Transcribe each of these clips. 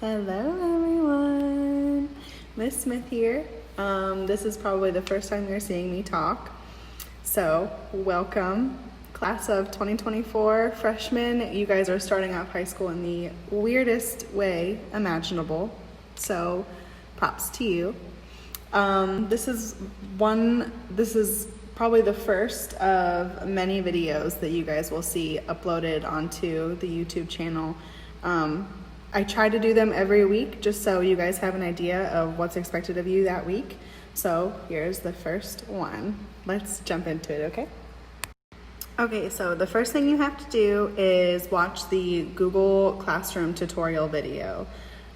Hello everyone, Miss Smith here. This is probably the first time you're seeing me talk. So welcome, class of 2024 freshmen. You guys are starting out high school in the weirdest way imaginable. So props to you. This is probably the first of many videos that you guys will see uploaded onto the YouTube channel. I try to do them every week just so you guys have an idea of what's expected of you that week. So here's the first one. Let's jump into it, okay? Okay, so the first thing you have to do is watch the Google Classroom tutorial video.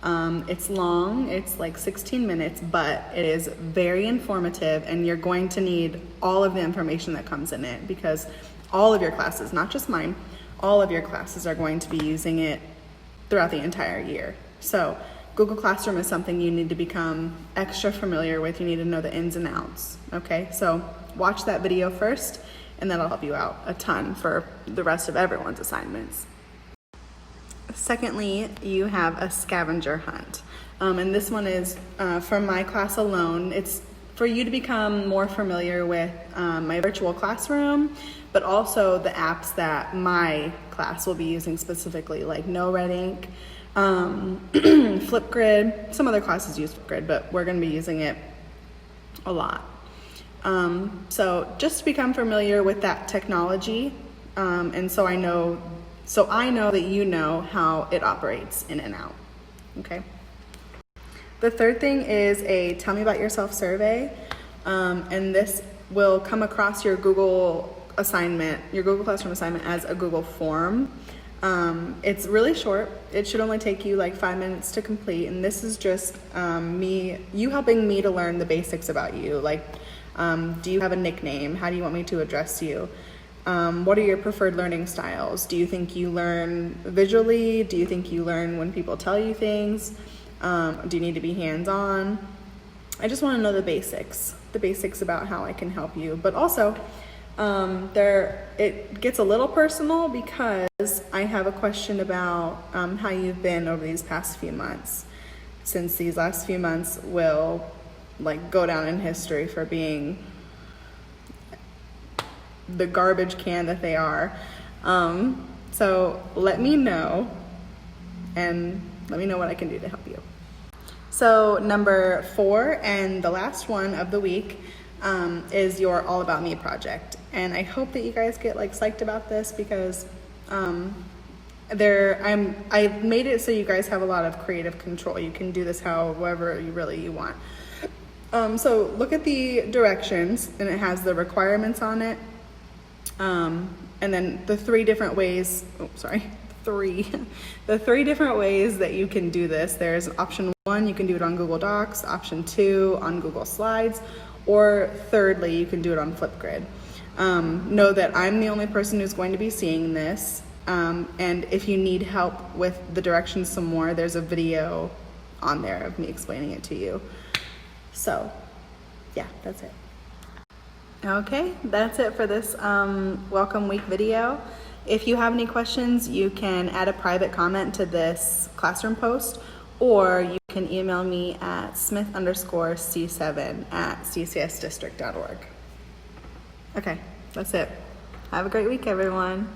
It's long, it's like 16 minutes, but it is very informative and you're going to need all of the information that comes in it because all of your classes, not just mine, all of your classes are going to be using it throughout the entire year. So Google Classroom is something you need to become extra familiar with. You need to know the ins and outs, okay? So watch that video first and that'll help you out a ton for the rest of everyone's assignments. Secondly, you have a scavenger hunt. And this one is from my class alone. It's for you to become more familiar with my virtual classroom, but also the apps that my class will be using specifically, like No Red Ink, Flipgrid. Some other classes use Flipgrid, but we're going to be using it a lot. So just to become familiar with that technology, and so I know that you know how it operates in and out. Okay. The third thing is a Tell Me About Yourself survey, and this will come across your Google Classroom assignment as a Google form. It's really short. It should only take you like 5 minutes to complete, and this is just you helping me to learn the basics about you. Like, do you have a nickname? How do you want me to address you? What are your preferred learning styles? Do you think you learn visually? Do you think you learn when people tell you things? Do you need to be hands-on? I just want to know the basics about how I can help you. But also, it gets a little personal because I have a question about how you've been over these past few months, since these last few months will like go down in history for being the garbage can that they are. So let me know and let me know what I can do to help you. So number 4 and the last one of the week is your All About Me project. And I hope that you guys get like psyched about this because I've made it so you guys have a lot of creative control. You can do this however you want. So look at the directions and it has the requirements on it. And then the three different ways that you can do this. There's option 1, you can do it on Google Docs, option 2 on Google Slides, or thirdly, you can do it on Flipgrid. Know that I'm the only person who's going to be seeing this. And if you need help with the directions some more, there's a video on there of me explaining it to you. So yeah, that's it. Okay, that's it for this welcome week video. If you have any questions, you can add a private comment to this classroom post, or you can email me at smith_c7@ccsdistrict.org. Okay, that's it. Have a great week, everyone.